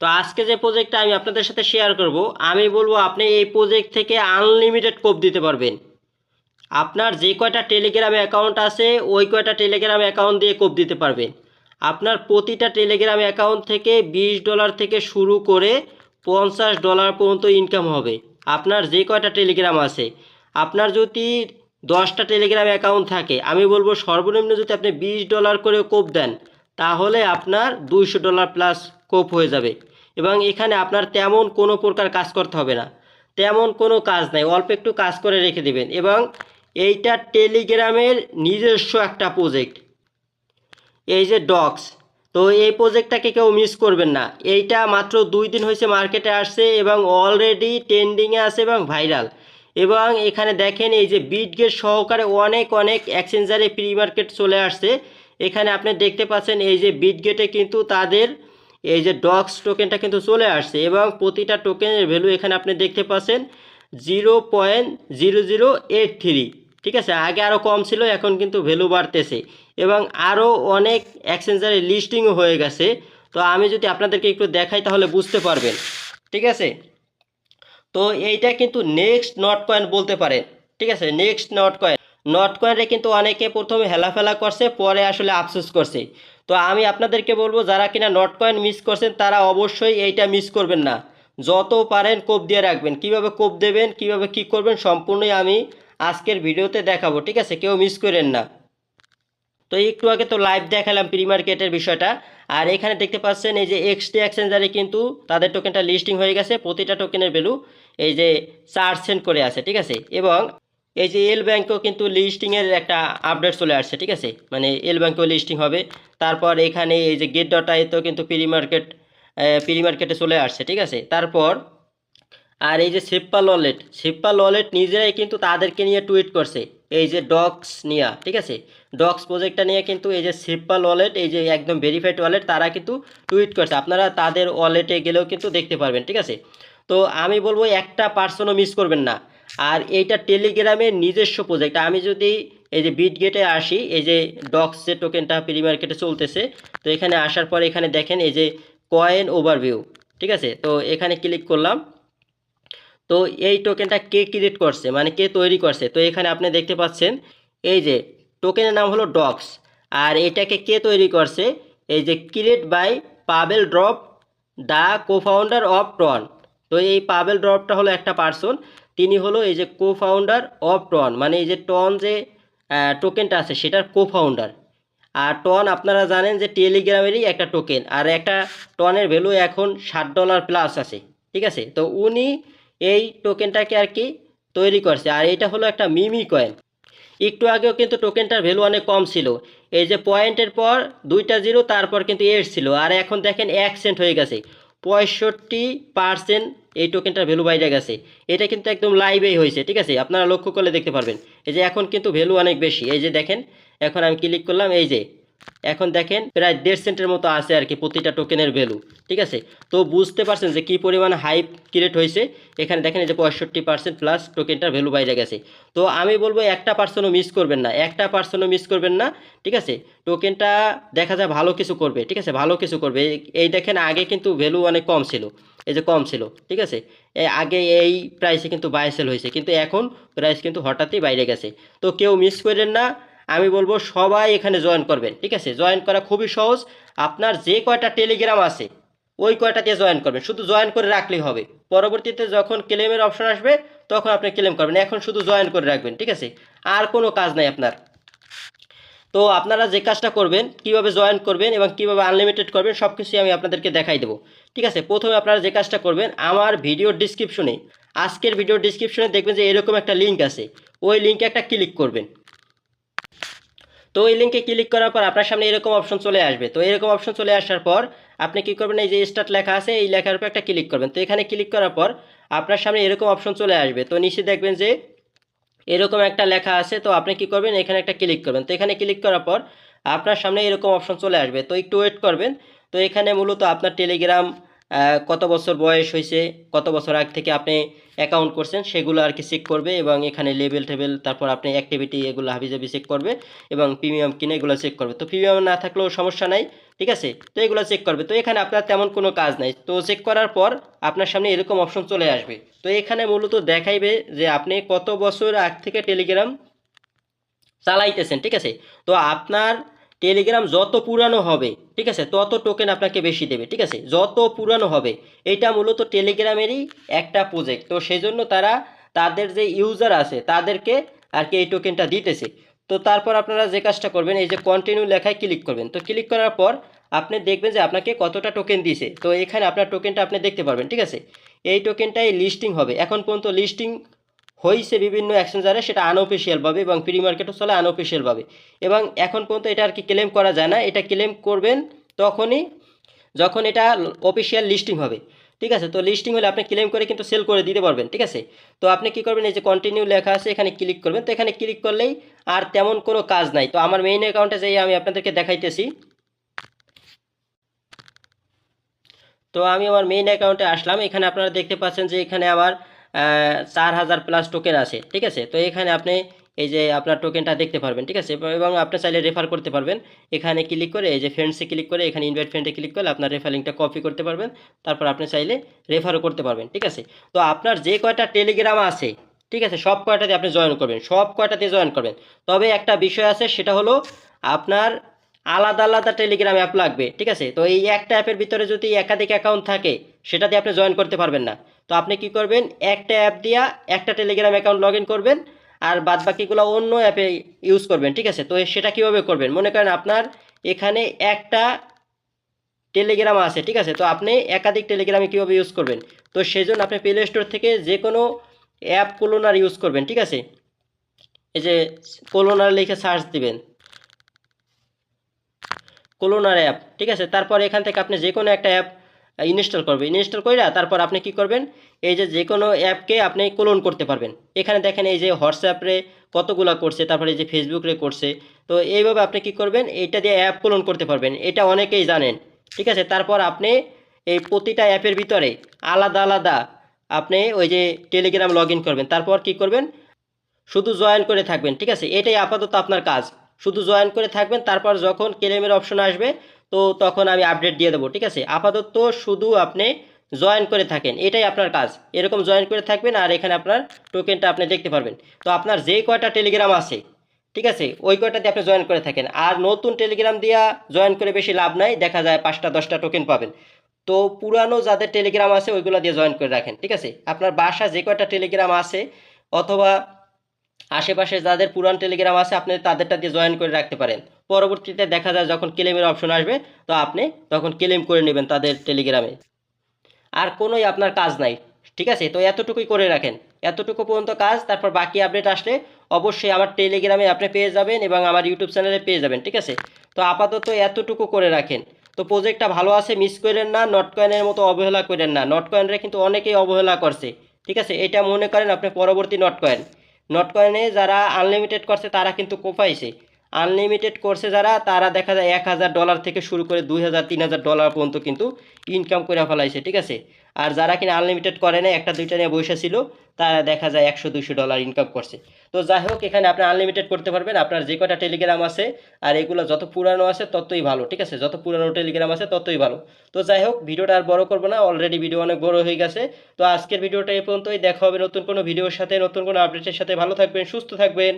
তো আজকে যে প্রজেক্টটা আমি আপনাদের সাথে শেয়ার করব, আমি বলবো আপনি এই প্রজেক্ট থেকে আনলিমিটেড কোপ দিতে পারবেন। আপনার যে কয়টা টেলিগ্রাম অ্যাকাউন্ট আছে ওই কয়টা টেলিগ্রাম অ্যাকাউন্ট দিয়ে কোপ দিতে পারবেন। আপনার প্রতিটা টেলিগ্রাম অ্যাকাউন্ট থেকে $20 থেকে শুরু করে $50 পর্যন্ত ইনকাম হবে। আপনার যে কয়টা টেলিগ্রাম আছে, আপনার যদি 10টা টেলিগ্রাম অ্যাকাউন্ট থাকে, আমি বলবো সর্বনিম্ন যদি আপনি $20 করে কোপ দেন, তাহলে আপনার $200 প্লাস কোপ হয়ে যাবে। এবং এখানে আপনার তেমন কোনো প্রকার কাজ করতে হবে না, তেমন কোনো কাজ নাই, অল্প একটু কাজ করে রেখে দেবেন। এবং এইটা টেলিগ্রামের নিজস্ব একটা প্রজেক্ট, এই যে ডক্স। তো এই প্রজেক্টটাকে কেউ মিস করবেন না। এইটা মাত্র 2 দিন হয়েছে মার্কেটে আসছে এবং অলরেডি ট্রেন্ডিংয়ে আছে এবং ভাইরাল। এবং এখানে দেখেন এই যে বিটগেট সহকারে অনেক অনেক এক্সচেঞ্জারে প্রি মার্কেট চলে আসছে। এখানে আপনি দেখতে পাচ্ছেন এই যে বিটগেটে কিন্তু তাদের এই যে ডক্স টোকেনটা কিন্তু চলে আসছে এবং প্রতিটা টোকেনের ভ্যালু এখানে আপনি দেখতে পাচ্ছেন 0.0083। ঠিক আছে, আগে আরও কম ছিল, এখন কিন্তু ভ্যালু বাড়তেছে এবং আরও অনেক এক্সচেঞ্জারে লিস্টিংও হয়ে গেছে। তো আমি যদি আপনাদেরকে একটু দেখাই তাহলে বুঝতে পারবেন। ঠিক আছে, তো এইটা কিন্তু নেক্সট নট কয়েন বলতে পারেন। ঠিক আছে, নেক্সট নট কয়েন। নট কয়েনে কিন্তু অনেকে প্রথমে হেলাফেলা করছে, পরে আসলে আফসোস করছে। তো আমি আপনাদেরকে বলবো যারা কিনা নট কয়েন মিস করছেন তারা অবশ্যই এইটা মিস করবেন না। যত পারেন কোপ দিয়ে রাখবেন। কিভাবে কোপ দেবেন, কিভাবে কি করবেন, সম্পূর্ণই আমি আজকের ভিডিওতে দেখাবো। ঠিক আছে, কেউ মিস করেন না। তো একটু আগে তো লাইভ দেখালাম প্রি মার্কেটের বিষয়টা। আর এখানে দেখতে পাচ্ছেন এই যে এক্সটি এক্সচেঞ্জারে কিন্তু তাদের টোকেনটা লিস্টিং হয়ে গেছে। প্রতিটা টোকেনের ভ্যালু এই যে 4 সেন্ট করে আছে। ঠিক আছে, এবং এই যে এল ব্যাংকও কিন্তু লিস্টিংয়ের একটা আপডেট চলে আসছে। ঠিক আছে, মানে এল ব্যাংকও লিস্টিং হবে। তারপর এখানে এই যে গেট ডট আইতেও কিন্তু প্রি মার্কেটে চলে আসছে। ঠিক আছে, তারপর আর এই যে শিপ্পাল ওয়ালেট নিজেরাই কিন্তু তাদেরকে নিয়ে টুইট করছে, এই যে ডক্স নিয়ে। ঠিক আছে, ডক্স প্রজেক্টটা নিয়ে কিন্তু এই যে শিপ্পাল ওয়ালেট, এই যে একদম ভেরিফাইড ওয়ালেট, তারা কিন্তু টুইট করছে। আপনারা তাদের ওয়ালেটে গেলেও কিন্তু দেখতে পারবেন। ঠিক আছে, তো আমি বলবো একটা পার্সনও মিস করবেন না। আর এইটা টেলিগ্রামের নিজস্ব প্রজেক্ট। আমি যদি এই যে বিটগেটে আসি, এই যে ডক্স যে টোকেনটা প্রি মার্কেটে চলতেছে, তো এখানে আসার পর এখানে দেখেন এই যে কয়েন ওভারভিউ। ঠিক আছে, তো এখানে ক্লিক করলাম। তো এই টোকেনটা কে ক্রিয়েট করছে, মানে কে তৈরি করছে, তো এখানে আপনি দেখতে পাচ্ছেন এই যে টোকেনের নাম হলো ডক্স। আর এটাকে কে তৈরি করছে, এই যে create by Pavel Durov, the cofounder of TON. তো এই পাবেল ড্রপটা হলো একটা পার্সন, তিনি হলো এই যে কোফাউন্ডার অফ টন, মানে এই যে টন যে টোকেনটা আছে সেটার কোফাউন্ডার। আর টন আপনারা জানেন যে টেলিগ্রামেরই একটা টোকেন, আর একটা টনের ভ্যালু এখন $60 প্লাস আছে। ঠিক আছে, তো উনি এই টোকেনটাকে আর কি তৈরি করছে। আর এটা হলো একটা মিমি কয়েন। একটু আগেও কিন্তু টোকেনটার ভ্যালু অনেক কম ছিল, এই যে পয়েন্টের পর 2টা জিরো, তারপর কিন্তু 8 ছিল, আর এখন দেখেন 1 সেন্ট হয়ে গেছে। 65% এই টোকেনটার ভ্যালু বাইরে গেছে। এটা কিন্তু একদম লাইভেই হয়েছে। ঠিক আছে, আপনারা লক্ষ্য করলে দেখতে পারবেন এই যে এখন কিন্তু ভ্যালু অনেক বেশি। এই যে দেখেন, এখন আমি ক্লিক করলাম, এই যে এখন দেখেন প্রায় 1.5 সেন্টের মতো আছে আর কি প্রতিটা টোকেনের ভ্যালু। ঠিক আছে, তো বুঝতে পারছেন যে কী পরিমাণ হাইপ ক্রিয়েট হয়েছে। এখানে দেখেন এই যে 65% প্লাস টোকেনটার ভ্যালু বাইরে গেছে। তো আমি বলবো একটা পার্সনও মিস করবেন না, একটা পার্সনও মিস করবেন না। ঠিক আছে, টোকেনটা দেখা যায় ভালো কিছু করবে। ঠিক আছে, ভালো কিছু করবে। এই দেখেন আগে কিন্তু ভ্যালু অনেক কম ছিল, এই যে কম ছিল। ঠিক আছে, আগে এই প্রাইসে কিন্তু বাই সেল হয়েছে, কিন্তু এখন প্রাইস কিন্তু হঠাৎই বাইরে গেছে। তো কেউ মিস করেন না, আমি বলবো সবাই এখানে জয়েন করবেন। ঠিক আছে, জয়েন করা খুবই সহজ। আপনার যে কয়টা টেলিগ্রাম আছে ওই কয়টা দিয়ে জয়েন করবেন, শুধু জয়েন করে রাখলেই হবে। পরবর্তীতে যখন ক্লেমের অপশন আসবে তখন আপনি ক্লেম করবেন, এখন শুধু জয়েন করে রাখবেন। ঠিক আছে, আর কোনো কাজ নাই আপনার। তো আপনারা যে কাজটা করবেন, কিভাবে জয়েন করবেন এবং কিভাবে আনলিমিটেড করবেন, সব কিছুই আমি আপনাদেরকে দেখাই দেবো। ঠিক আছে, প্রথমে আপনারা যে কাজটা করবেন, আমার ভিডিওর ডিসক্রিপশনে, আজকের ভিডিওর ডিসক্রিপশনে দেখবেন যে এরকম একটা লিঙ্ক আছে, ওই লিঙ্কে একটা ক্লিক করবেন। তো এই লিঙ্কে ক্লিক করার পর আপনার সামনে এরকম অপশন চলে আসবে। তো এরকম অপশন চলে আসার পর আপনি কী করবেন, এই যে স্টার্ট লেখা আছে এই লেখার উপর একটা ক্লিক করবেন। তো এখানে ক্লিক করার পর আপনার সামনে এরকম অপশন চলে আসবে। তো নিচে দেখবেন যে এরকম একটা লেখা আছে, তো আপনি কি করবেন, এখানে একটা ক্লিক করবেন। তো এখানে ক্লিক করার পর আপনার সামনে এরকম অপশন চলে আসবে, তো একটু ওয়েট করবেন। তো এখানে মূলত আপনার টেলিগ্রাম কত বছর বয়স হয়েছে, কত বছর আগ থেকে আপনি অ্যাকাউন্ট করছেন সেগুলো আর কি চেক করবে, এবং এখানে লেভেল টেবেল, তারপর আপনি অ্যাক্টিভিটি, এগুলো হাবিজাবি চেক করবে, এবং প্রিমিয়াম কিনে এগুলো চেক করবে। তো প্রিমিয়াম না থাকলেও সমস্যা নাই, ঠিক আছে। তো এগুলো চেক করবে। তো এখানে আপনার তেমন কোনো কাজ নাই। তো চেক করার পর আপনার সামনে এরকম অপশন চলে আসবে। তো এখানে মূলত দেখাইবে যে আপনি কত বছর আগ থেকে টেলিগ্রাম চালাইতেছেন, ঠিক আছে। তো আপনার টেলিগ্রাম যত পুরানো হবে, ঠিক আছে, তত টোকেন আপনাকে বেশি দেবে, ঠিক আছে, যত পুরানো হবে। এটা মূলত টেলিগ্রামেরই একটা প্রজেক্ট। তো সেই জন্য তারা তাদের যে ইউজার আছে তাদেরকে আর কি এই টোকেনটা দিতেছে। তো তারপর আপনারা যে কাজটা করবেন, এই যে কন্টিনিউ লেখায় ক্লিক করবেন। তো ক্লিক করার পর আপনি দেখবেন যে আপনাকে কতটা টোকেন দিয়েছে। তো এখানে আপনার টোকেনটা আপনি দেখতে পারবেন, ঠিক আছে। এই টোকেনটাই লিস্টিং হবে। এখন পর্যন্ত লিস্টিং হয়েছে বিভিন্ন এক্সচেঞ্জারে, সেটা আনঅফিসিয়ালভাবে, এবং প্রি মার্কেটও চলে আনঅফিসিয়ালভাবে। এবং এখন পর্যন্ত এটা আর কি ক্লেম করা যায় না। এটা ক্লেম করবেন তখনই যখন এটা অফিসিয়াল লিস্টিং হবে, ঠিক আছে। তো লিস্টিং হলে আপনি ক্লেম করে কিন্তু সেল করে দিতে পারবেন, ঠিক আছে। তো আপনি কি করবেন, এই যে কন্টিনিউ লেখা আছে এখানে ক্লিক করবেন। তো এখানে ক্লিক করলেই আর তেমন কোনো কাজ নাই। তো আমার মেইন অ্যাকাউন্টে যাই আমি আপনাদেরকে দেখাইতেছি। তো আমি আমার মেইন অ্যাকাউন্টে আসলাম। এখানে আপনারা দেখতে পাচ্ছেন যে এখানে আমার 4000 প্লাস টোকেন আছে, ঠিক আছে। তো এখানে আপনি এই যে আপনার টোকেনটা দেখতে পারবেন, ঠিক আছে। এবং আপনি চাইলে রেফার করতে পারবেন। এখানে ক্লিক করে এই যে ফ্রেন্ডসে ক্লিক করে এখানে ইনভাইট ফ্রেন্ডে ক্লিক করলে আপনার রেফার লিঙ্কটা কপি করতে পারবেন। তারপর আপনি চাইলে রেফারও করতে পারবেন, ঠিক আছে। তো আপনার যে কয়টা টেলিগ্রাম আছে, ঠিক আছে, সব কয়টাতে আপনি জয়েন করবেন, সব কয়টাতে জয়েন করবেন। তবে একটা বিষয় আছে, সেটা হলো আপনার আলাদা আলাদা টেলিগ্রাম অ্যাপ লাগবে, ঠিক আছে। তো এই একটা অ্যাপের ভিতরে যদি একাধিক অ্যাকাউন্ট থাকে, সেটাতে আপনি জয়েন করতে পারবেন না। তো আপনি কি করবেন, একটা অ্যাপ দিয়া একটা টেলিগ্রাম অ্যাকাউন্ট লগ ইন করবেন, আর বাদ বাকিগুলো অন্য অ্যাপে ইউজ করবেন, ঠিক আছে। তো সেটা কীভাবে করবেন, মনে করেন আপনার এখানে একটা টেলিগ্রাম আছে, ঠিক আছে। তো আপনি একাধিক টেলিগ্রামে কীভাবে ইউজ করবেন, তো সেই জন্য আপনি প্লে স্টোর থেকে যে কোনো অ্যাপ কোলোনার ইউজ করবেন, ঠিক আছে। এই যে কোলোনার লিখে সার্চ দিবেন, কোলোনার অ্যাপ, ঠিক আছে। তারপর এখান থেকে আপনি যে কোনো একটা অ্যাপ ইনস্টল করবেন। ইনস্টল করে তারপর আপনি কি করবেন, এই যে কোনো অ্যাপকে আপনি ক্লোন করতে পারবেন। এখানে দেখেন এই যে হোয়াটসঅ্যাপে কতগুলো করছে, তারপরে এই যে ফেসবুকে করছে। তো এইভাবে আপনি কি করবেন, এইটা দিয়ে অ্যাপ ক্লোন করতে পারবেন। এটা অনেকেই জানেন, ঠিক আছে। তারপর আপনি এই প্রতিটা অ্যাপের ভিতরে আলাদা আলাদা আপনি ওই যে টেলিগ্রাম লগ ইন করবেন। তারপর কি করবেন, শুধু জয়েন করে থাকবেন, ঠিক আছে। এটাই আপাতত আপনার কাজ, শুধু জয়েন করে থাকবেন। তারপর যখন ক্লেমের অপশন আসবে, তো তখন আমি আপডেট দিয়ে দেবো, ঠিক আছে। আপাতত শুধু আপনি জয়েন করে থাকেন, এটাই আপনার কাজ। এরকম জয়েন করে থাকবেন, আর এখানে আপনার টোকেনটা আপনি দেখতে পারবেন। তো আপনার যে কয়টা টেলিগ্রাম আছে, ঠিক আছে, ওই কয়টাতে আপনি জয়েন করে থাকেন। আর নতুন টেলিগ্রাম দিয়া জয়েন করে বেশি লাভ নাই, দেখা যায় 5টা 10টা টোকেন পাবেন। তো পুরানো যাদের টেলিগ্রাম আছে ওইগুলো দিয়ে জয়েন করে রাখেন, ঠিক আছে। আপনার বাসা যে কয়টা টেলিগ্রাম আছে, অথবা আশেপাশে যাদের পুরান টেলিগ্রাম আছে, আপনি তাদেরটা দিয়ে জয়েন করে রাখতে পারেন। পরবর্তীতে দেখা যায় যখন ক্লেমের অপশন আসবে, তো আপনি তখন ক্লেম করে নেবেন তাদের টেলিগ্রামে। আর কোনোই আপনার কাজ নাই, ঠিক আছে। তো এতটুকুই করে রাখেন, এতটুকু পর্যন্ত কাজ। তারপর বাকি আপডেট আসলে অবশ্যই আমার টেলিগ্রামে আপনি পেয়ে যাবেন এবং আমার ইউটিউব চ্যানেলে পেয়ে যাবেন, ঠিক আছে। তো আপাতত এতটুকু করে রাখেন। তো প্রজেক্টটা ভালো আছে, মিস করেন না, নটকয়েনের মতো অবহেলা করেন না। নটকয়েনরে কিন্তু অনেকেই অবহেলা করছে, ঠিক আছে। এটা মনে করেন আপনি পরবর্তী নটকয়েন। নটকয়েনে যারা আনলিমিটেড করছে তারা কিন্তু কোপাইছে। আনলিমিটেড করছে যারা, তারা দেখা যায় $1000 থেকে শুরু করে $2000 $3000 পর্যন্ত কিন্তু ইনকাম করে ফেলাইছে, ঠিক আছে। আর যারা কিনা আনলিমিটেড করে না, একটা দুইটা নিয়ে বসে ছিল, তারা দেখা যায় $100-200 ইনকাম করছে। তো যাই হোক, এখানে আপনি আনলিমিটেড করতে পারবেন আপনার যে কটা টেলিগ্রাম আছে। আর এগুলো যত পুরানো আছে ততই ভালো, ঠিক আছে, যত পুরানো টেলিগ্রাম আছে ততই ভালো। তো যাই হোক, ভিডিওটা আর বড় করবো না, অলরেডি ভিডিও অনেক বড় হয়ে গেছে। তো আজকের ভিডিওটা এই পর্যন্তই। দেখা হবে নতুন কোনো ভিডিওর সাথে, নতুন কোনো আপডেটের সাথে। ভালো থাকবেন, সুস্থ থাকবেন।